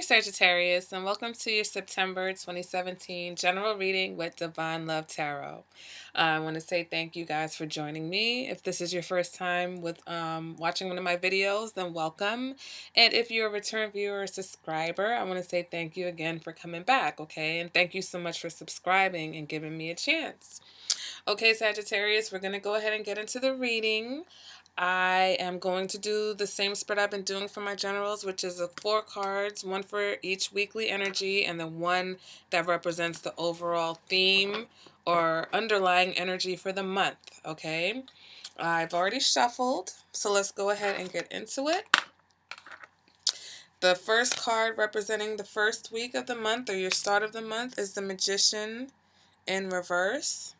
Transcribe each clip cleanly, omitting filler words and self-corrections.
Sagittarius, and welcome to your September 2017 general reading with Divine Love Tarot. I want to say thank you guys for joining me. If this is your first time with watching one of my videos, then welcome. And if you're a return viewer or subscriber, I want to say thank you again for coming back, okay? And thank you so much for subscribing and giving me a chance. Okay, Sagittarius, we're going to go ahead and get into the reading. I am going to do the same spread I've been doing for my generals, which is 4 cards, one for each weekly energy, and then one that represents the overall theme or underlying energy for the month, okay? I've already shuffled, so let's go ahead and get into it. The first card representing the first week of the month or your start of the month is the Magician in reverse.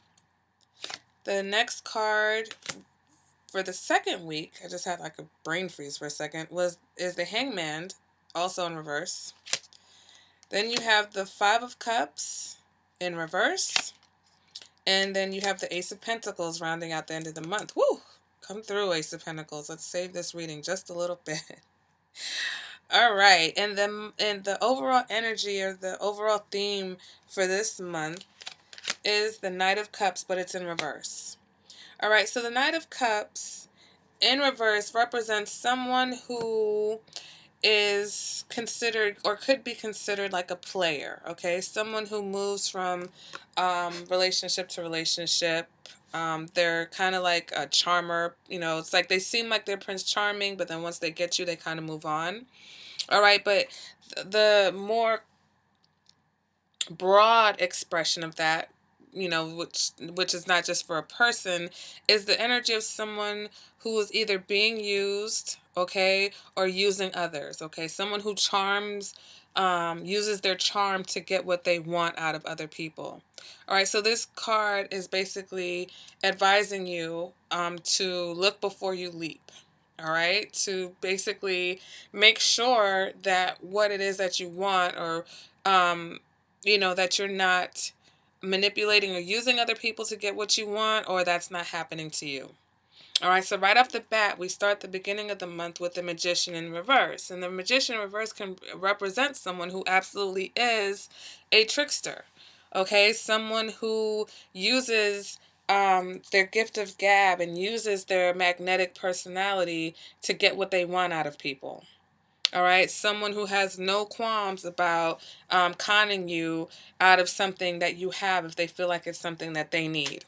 The next card for the second week, I just had like a brain freeze for a second, is the Hangman, also in reverse. Then you have the Five of Cups in reverse. And then you have the Ace of Pentacles rounding out the end of the month. Woo! Come through, Ace of Pentacles. Let's save this reading just a little bit. All right. And then the overall energy or the overall theme for this month is the Knight of Cups, but it's in reverse. All right. So the Knight of Cups in reverse represents someone who is considered or could be considered like a player, okay? Someone who moves from relationship to relationship. They're kind of like a charmer, you know, it's like they seem like they're Prince Charming, but then once they get you, they kind of move on. All right, but the more broad expression of that, you know, which is not just for a person, is the energy of someone who is either being used, okay, or using others, okay? Someone who charms, uses their charm to get what they want out of other people. All right, so this card is basically advising you to look before you leap. All right, to basically make sure that what it is that you want, or you know, that you're not manipulating or using other people to get what you want, or that's not happening to you. All right, so right off the bat, we start the beginning of the month with the Magician in reverse. And the Magician in reverse can represent someone who absolutely is a trickster. Okay, someone who uses their gift of gab and uses their magnetic personality to get what they want out of people. All right, someone who has no qualms about conning you out of something that you have if they feel like it's something that they need.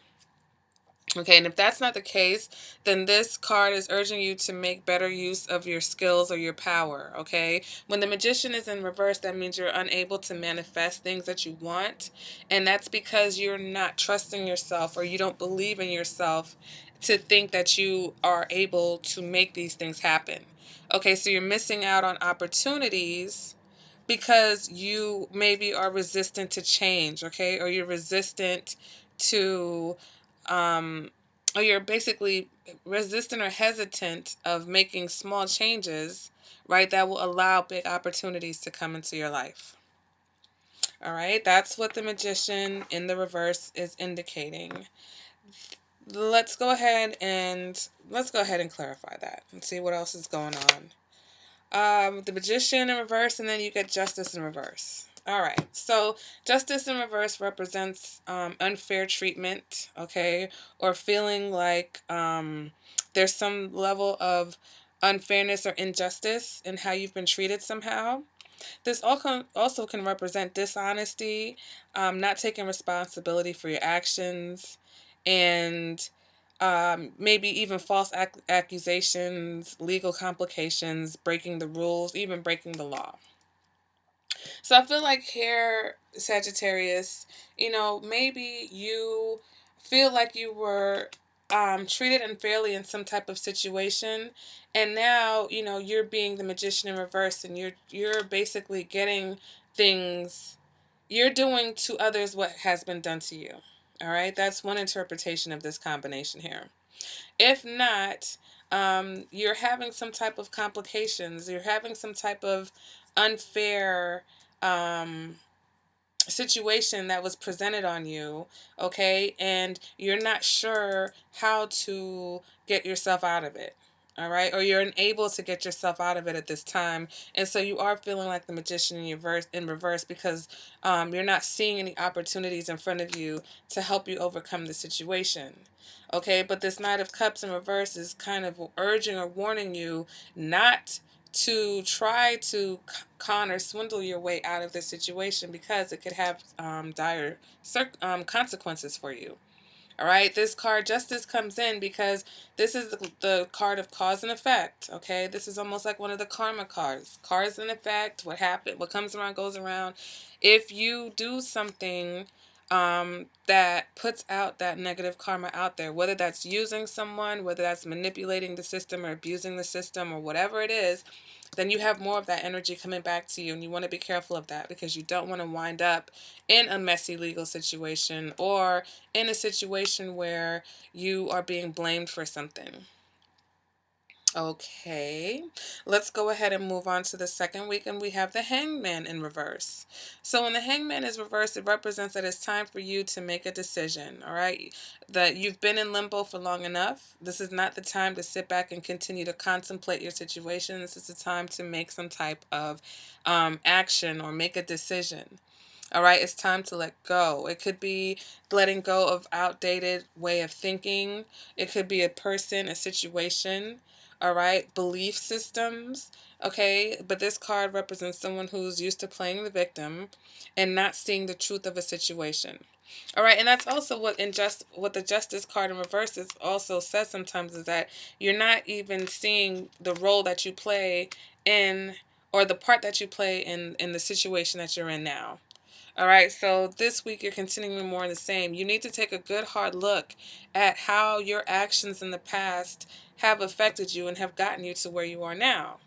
Okay, and if that's not the case, then this card is urging you to make better use of your skills or your power, okay? When the Magician is in reverse, that means you're unable to manifest things that you want, and that's because you're not trusting yourself, or you don't believe in yourself to think that you are able to make these things happen. Okay, so you're missing out on opportunities because you maybe are resistant to change, okay? Or you're resistant to or you're basically resistant or hesitant of making small changes, right, that will allow big opportunities to come into your life. All right, that's what the Magician in the reverse is indicating. Let's go ahead and clarify that and see what else is going on. The Magician in reverse, and then you get Justice in reverse. All right, so Justice in reverse represents unfair treatment, okay, or feeling like there's some level of unfairness or injustice in how you've been treated somehow. This also can represent dishonesty, not taking responsibility for your actions, and maybe even false accusations, legal complications, breaking the rules, even breaking the law. So I feel like here, Sagittarius, you know, maybe you feel like you were treated unfairly in some type of situation, and now, you know, you're being the Magician in reverse, and you're basically getting things, you're doing to others what has been done to you. All right, that's one interpretation of this combination here. If not, you're having some type of complications. You're having some type of unfair situation that was presented on you, okay? And you're not sure how to get yourself out of it, All right, or you're unable to get yourself out of it at this time, and so you are feeling like the magician in reverse because you're not seeing any opportunities in front of you to help you overcome the situation. Okay, but this Knight of Cups in reverse is kind of urging or warning you not to try to con or swindle your way out of this situation because it could have dire consequences for you. All right, this card justice comes in because this is the card of cause and effect. Okay, this is almost like one of the karma cards. Cause and effect, what happened, what comes around goes around. If you do something that puts out that negative karma out there, whether that's using someone, whether that's manipulating the system or abusing the system or whatever it is, then you have more of that energy coming back to you, and you want to be careful of that because you don't want to wind up in a messy legal situation or in a situation where you are being blamed for something. Okay, let's go ahead and move on to the second week, and we have the Hangman in reverse. So when the Hangman is reversed, it represents that it's time for you to make a decision, all right? That you've been in limbo for long enough. This is not the time to sit back and continue to contemplate your situation. This is the time to make some type of action or make a decision. All right, it's time to let go. It could be letting go of outdated way of thinking. It could be a person, a situation, all right, belief systems. Okay, but this card represents someone who's used to playing the victim and not seeing the truth of a situation. All right, and that's also what the justice card in reverse is also says sometimes is that you're not even seeing the role that you play in or the part that you play in the situation that you're in now. All right, so this week you're continuing more of the same. You need to take a good hard look at how your actions in the past have affected you and have gotten you to where you are now.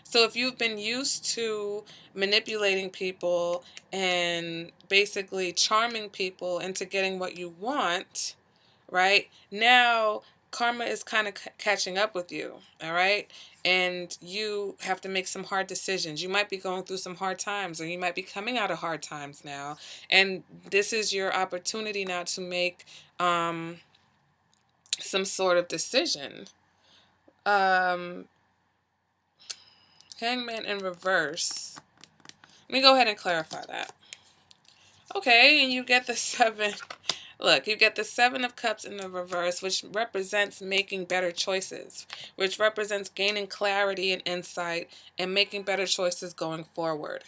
So if you've been used to manipulating people and basically charming people into getting what you want, right? Now karma is kind of catching up with you, all right? And you have to make some hard decisions. You might be going through some hard times, or you might be coming out of hard times now. And this is your opportunity now to make some sort of decision. Um, Hangman in reverse. Let me go ahead and clarify that. Okay, and you get the seven. Look, you get the Seven of Cups in the reverse, which represents making better choices, which represents gaining clarity and insight and making better choices going forward.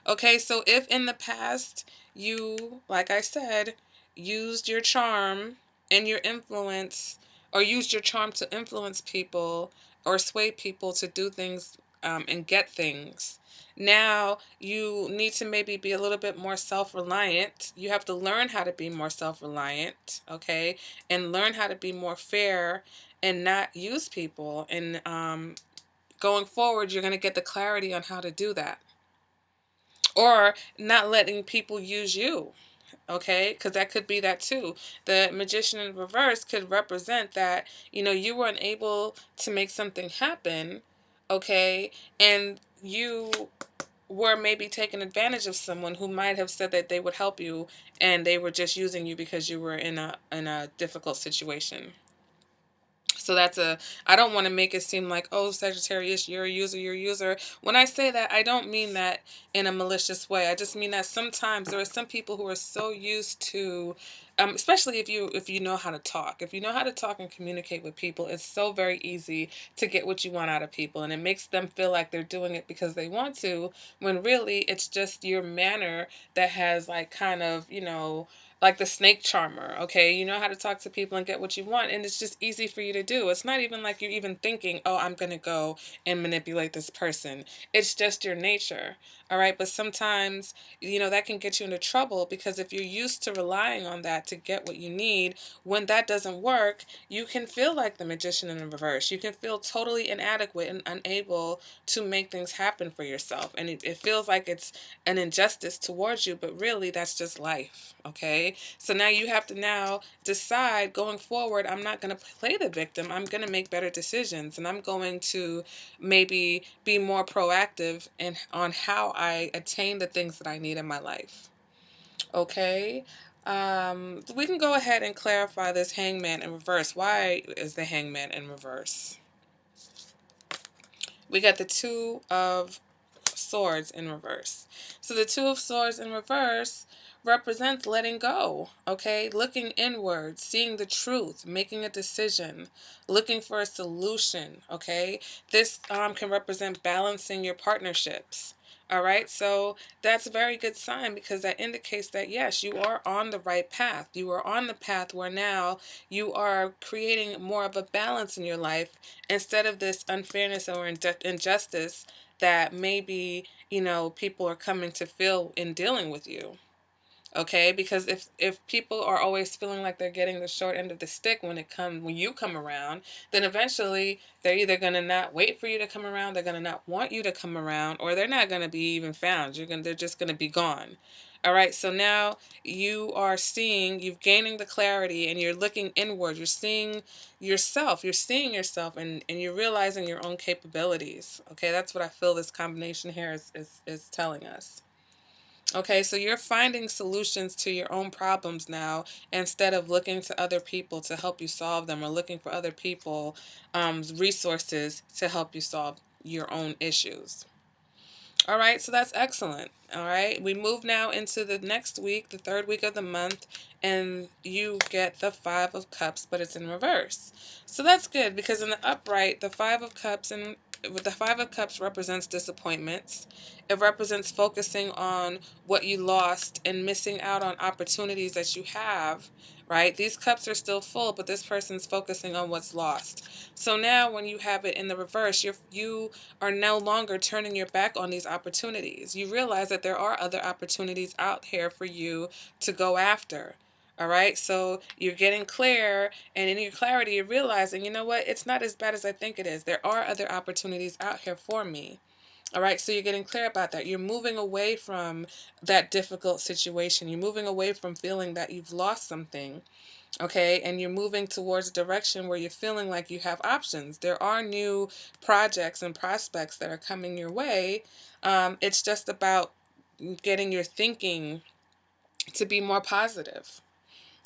Okay, so if in the past you, like I said, used your charm and your influence, or used your charm to influence people or sway people to do things and get things, now you need to maybe be a little bit more self reliant. You have to learn how to be more self reliant, okay, and learn how to be more fair and not use people. And going forward, you're going to get the clarity on how to do that or not letting people use you. Okay, because that could be that too. The magician in reverse could represent that you weren't able to make something happen, okay, and you were maybe taking advantage of someone who might have said that they would help you, and they were just using you because you were in a difficult situation. So I don't want to make it seem like, oh, Sagittarius, you're a user, you're a user. When I say that, I don't mean that in a malicious way. I just mean that sometimes there are some people who are so used to, especially if you know how to talk. If you know how to talk and communicate with people, it's so very easy to get what you want out of people. And it makes them feel like they're doing it because they want to, when really it's just your manner that has like kind of, like the snake charmer, okay? You know how to talk to people and get what you want, and it's just easy for you to do. It's not even like you're even thinking, oh, I'm going to go and manipulate this person. It's just your nature, all right? But sometimes, that can get you into trouble because if you're used to relying on that to get what you need, when that doesn't work, you can feel like the magician in reverse. You can feel totally inadequate and unable to make things happen for yourself. And it feels like it's an injustice towards you, but really that's just life, okay? So now you have to now decide going forward, I'm not going to play the victim. I'm going to make better decisions, and I'm going to maybe be more proactive in on how I attain the things that I need in my life. Okay? We can go ahead and clarify this hangman in reverse. Why is the hangman in reverse? We got the Two of Swords in reverse. So the Two of Swords in reverse represents letting go, okay? Looking inward, seeing the truth, making a decision, looking for a solution, okay? This can represent balancing your partnerships. All right, so that's a very good sign because that indicates that yes, you are on the right path. You are on the path where now you are creating more of a balance in your life instead of this unfairness or injustice that maybe, people are coming to feel in dealing with you. Okay, because if people are always feeling like they're getting the short end of the stick when you come around, then eventually they're either going to not wait for you to come around, they're going to not want you to come around, or they're not going to be even found. They're just going to be gone. All right, so now you've gaining the clarity and you're looking inward. You're seeing yourself, and you're realizing your own capabilities. Okay, that's what I feel this combination here is telling us. Okay, so you're finding solutions to your own problems now instead of looking to other people to help you solve them or looking for other people, resources to help you solve your own issues. All right, so that's excellent. All right, we move now into the next week, the third week of the month, and you get the Five of Cups, but it's in reverse. So that's good because in the upright, the Five of Cups represents disappointments. It represents focusing on what you lost and missing out on opportunities that you have. Right? These cups are still full, but this person's focusing on what's lost. So now, when you have it in the reverse, you are no longer turning your back on these opportunities. You realize that there are other opportunities out here for you to go after. All right, so you're getting clear, and in your clarity, you're realizing, you know what, it's not as bad as I think it is. There are other opportunities out here for me. All right, so you're getting clear about that. You're moving away from that difficult situation. You're moving away from feeling that you've lost something. Okay, and you're moving towards a direction where you're feeling like you have options. There are new projects and prospects that are coming your way. It's just about getting your thinking to be more positive.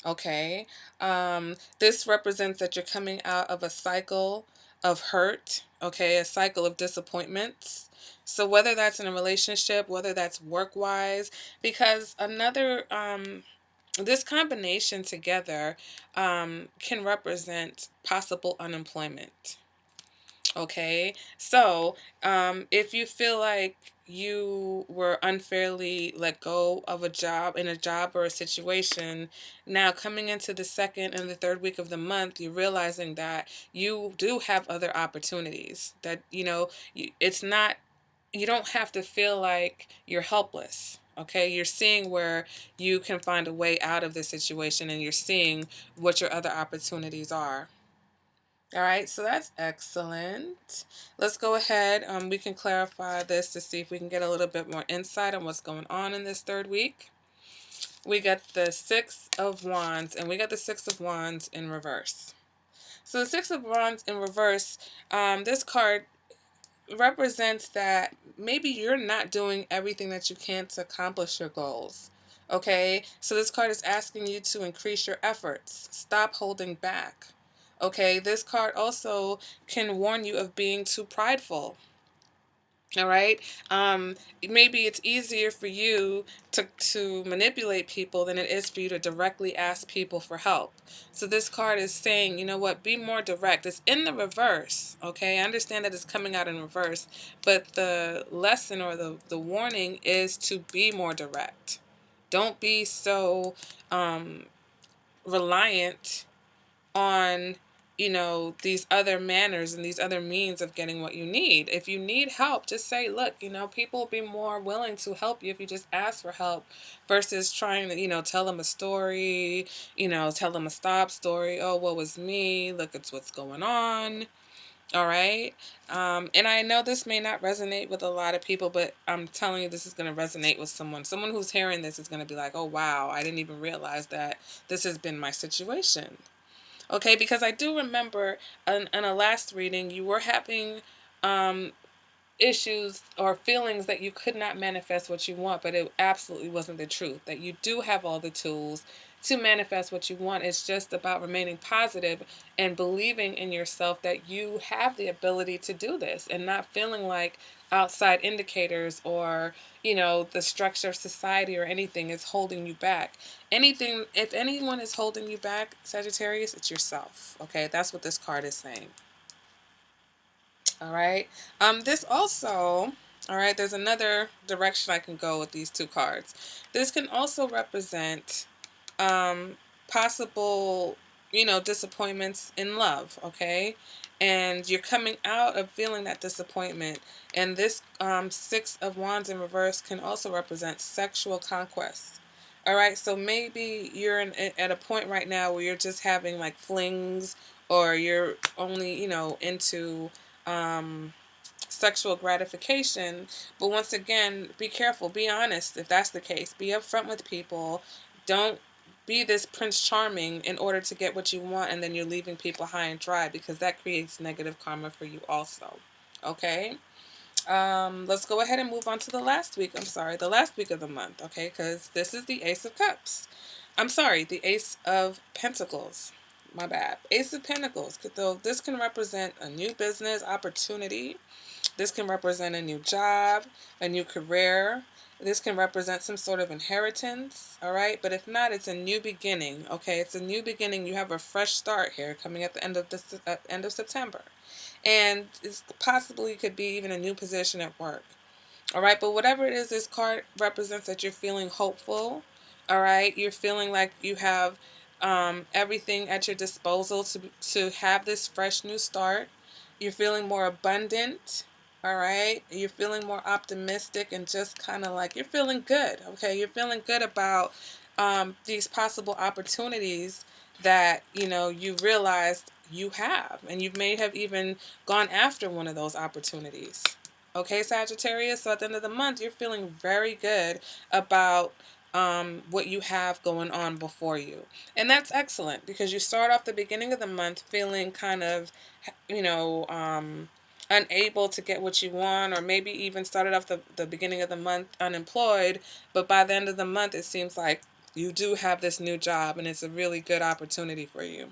Okay, this represents that you're coming out of a cycle of hurt, okay, a cycle of disappointments. So whether that's in a relationship, whether that's work wise, because this combination together can represent possible unemployment. Okay, so if you feel like you were unfairly let go of a job or a situation, now coming into the second and the third week of the month, you're realizing that you do have other opportunities. That it's not, you don't have to feel like you're helpless. Okay, you're seeing where you can find a way out of this situation, and you're seeing what your other opportunities are. All right, so that's excellent. Let's go ahead. We can clarify this to see if we can get a little bit more insight on what's going on in this third week. We got the Six of Wands, and we got the Six of Wands in reverse. So the Six of Wands in reverse, this card represents that maybe you're not doing everything that you can to accomplish your goals. Okay, so this card is asking you to increase your efforts, stop holding back. Okay, this card also can warn you of being too prideful. All right. Maybe it's easier for you to manipulate people than it is for you to directly ask people for help. So this card is saying, you know what, be more direct. It's in the reverse. Okay. I understand that it's coming out in reverse, but the lesson or the warning is to be more direct. Don't be so reliant on these other manners and these other means of getting what you need. If you need help, just say, look, people will be more willing to help you if you just ask for help versus trying to tell them a story, tell them a stop story. Oh, what was me, look at what's going on. All right, and I know this may not resonate with a lot of people, but I'm telling you, this is going to resonate with someone who's hearing this is going to be like, oh wow, I didn't even realize that this has been my situation. Okay, because I do remember in a last reading, you were having issues or feelings that you could not manifest what you want, but it absolutely wasn't the truth. That you do have all the tools to manifest what you want. It's just about remaining positive and believing in yourself that you have the ability to do this, and not feeling like outside indicators or, the structure of society or anything is holding you back. Anything, if anyone is holding you back, Sagittarius, it's yourself. Okay, that's what this card is saying. All right. This also, all right, there's another direction I can go with these two cards. This can also represent um, possible, disappointments in love, okay? And you're coming out of feeling that disappointment. And this Six of Wands in reverse can also represent sexual conquest. All right, so maybe you're at a point right now where you're just having like flings, or you're only, into um, sexual gratification. But once again, be careful, be honest if that's the case. Be upfront with people. Don't be this Prince Charming in order to get what you want, and then you're leaving people high and dry, because that creates negative karma for you also. Okay? Let's go ahead and move on to the last week. I'm sorry, the last week of the month, okay? Because this is the Ace of Cups. I'm sorry, the Ace of Pentacles. My bad. Ace of Pentacles. So this can represent a new business opportunity. This can represent a new job, a new career. This can represent some sort of inheritance, all right? But if not, it's a new beginning, okay? It's a new beginning. You have a fresh start here coming at the end of this end of September. And it's possibly could be even a new position at work. All right, but whatever it is, this card represents that you're feeling hopeful. All right, you're feeling like you have everything at your disposal to have this fresh new start. You're feeling more abundant. All right, you're feeling more optimistic, and just kind of like you're feeling good. Okay, you're feeling good about these possible opportunities that you realized you have, and you may have even gone after one of those opportunities. Okay, Sagittarius. So at the end of the month, you're feeling very good about what you have going on before you. And that's excellent, because you start off the beginning of the month feeling kind of, you know, unable to get what you want, or maybe even started off the beginning of the month unemployed. But by the end of the month, it seems like you do have this new job, and it's a really good opportunity for you.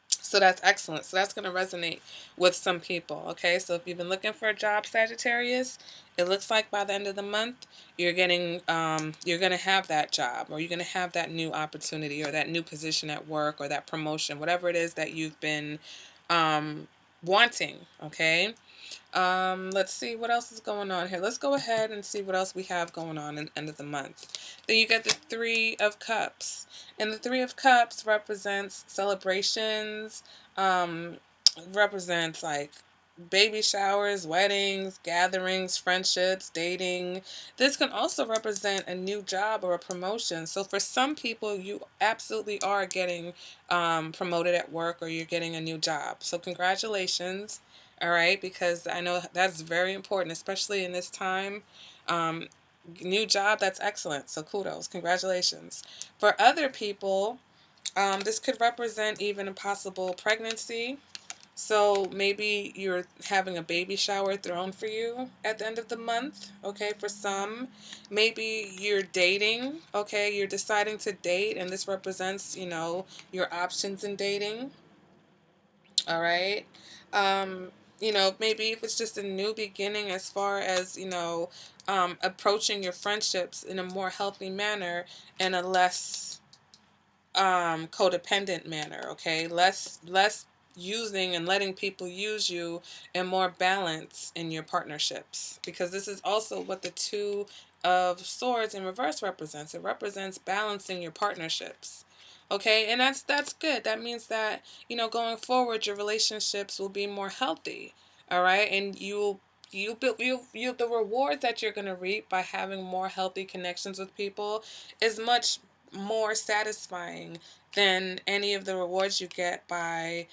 So that's excellent. So that's going to resonate with some people. Okay. So if you've been looking for a job, Sagittarius, it looks like by the end of the month, you're you're going to have that job, or you're going to have that new opportunity, or that new position at work, or that promotion, whatever it is that you've been wanting. Okay. Let's see what else is going on here. Let's go ahead and see what else we have going on in the end of the month. Then you get the Three of Cups. And the Three of Cups represents celebrations, represents like baby showers, weddings, gatherings, friendships, dating. This can also represent a new job or a promotion. So for some people, you absolutely are getting promoted at work, or you're getting a new job. So congratulations. All right, because I know that's very important, especially in this time. Um, New job, that's excellent. So kudos, congratulations. For other people, this could represent even a possible pregnancy. So maybe you're having a baby shower thrown for you at the end of the month. Okay, for some, maybe you're dating. Okay, you're deciding to date, and this represents, your options in dating. All right. Um, Maybe if it's just a new beginning, as far as, approaching your friendships in a more healthy manner, and a less codependent manner. Okay, less using and letting people use you, and more balance in your partnerships, because this is also what the Two of Swords in reverse represents. It represents balancing your partnerships. Okay, and that's good. That means that, going forward, your relationships will be more healthy. All right, and you the rewards that you're going to reap by having more healthy connections with people is much more satisfying than any of the rewards you get by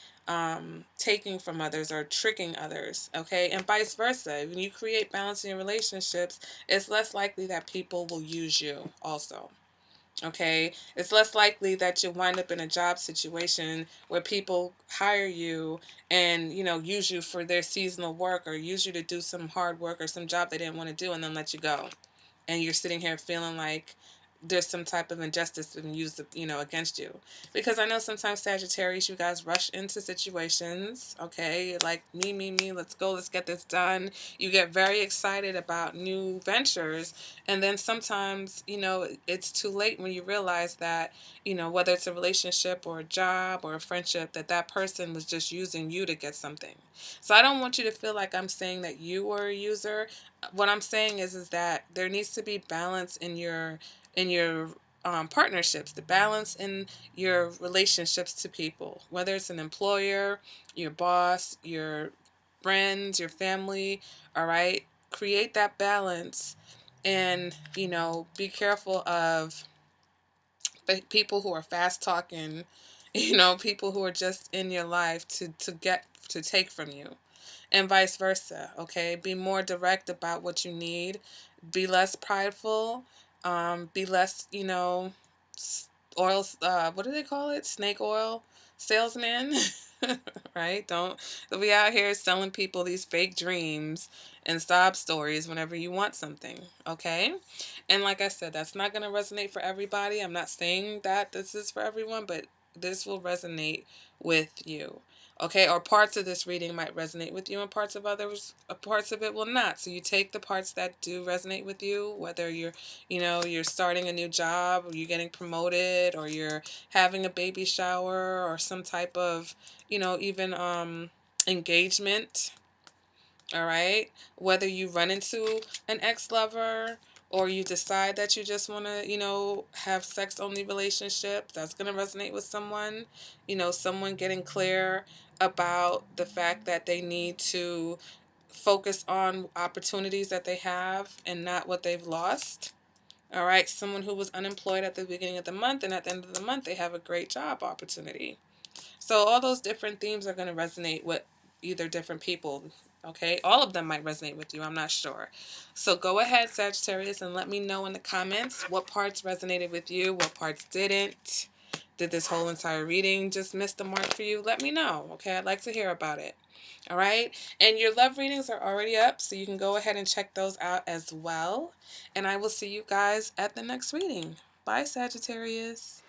taking from others or tricking others. Okay, and vice versa. When you create balance in your relationships, it's less likely that people will use you also. Okay, it's less likely that you'll wind up in a job situation where people hire you and, use you for their seasonal work, or use you to do some hard work or some job they didn't want to do, and then let you go. And you're sitting here feeling like there's some type of injustice being used, against you. Because I know sometimes Sagittarius, you guys rush into situations, okay? Like, me, let's go, let's get this done. You get very excited about new ventures, and then sometimes, it's too late when you realize that, whether it's a relationship or a job or a friendship, that person was just using you to get something. So I don't want you to feel like I'm saying that you were a user. What I'm saying is that there needs to be balance in your partnerships, the balance in your relationships to people, whether it's an employer, your boss, your friends, your family. All right, create that balance, and be careful of people who are fast talking, people who are just in your life to take from you, and vice versa. Okay, be more direct about what you need, be less prideful, be less, oil, what do they call it, snake oil salesman. Right, don't be out here selling people these fake dreams and sob stories whenever you want something. Okay, and like I said, that's not going to resonate for everybody. I'm not saying that this is for everyone, but this will resonate with you. Okay, or parts of this reading might resonate with you, and parts of it will not. So you take the parts that do resonate with you, whether you're starting a new job, or you're getting promoted, or you're having a baby shower, or some type of, even engagement. All right, whether you run into an ex-lover, or you decide that you just want to, have sex only relationship, that's going to resonate with someone. Someone getting clear about the fact that they need to focus on opportunities that they have and not what they've lost. All right, someone who was unemployed at the beginning of the month, and at the end of the month they have a great job opportunity. So all those different themes are going to resonate with either different people. Okay, all of them might resonate with you. I'm not sure. So go ahead, Sagittarius, and let me know in the comments what parts resonated with you, what parts didn't. Did this whole entire reading just miss the mark for you? Let me know. Okay, I'd like to hear about it. All right, and your love readings are already up, so you can go ahead and check those out as well. And I will see you guys at the next reading. Bye, Sagittarius.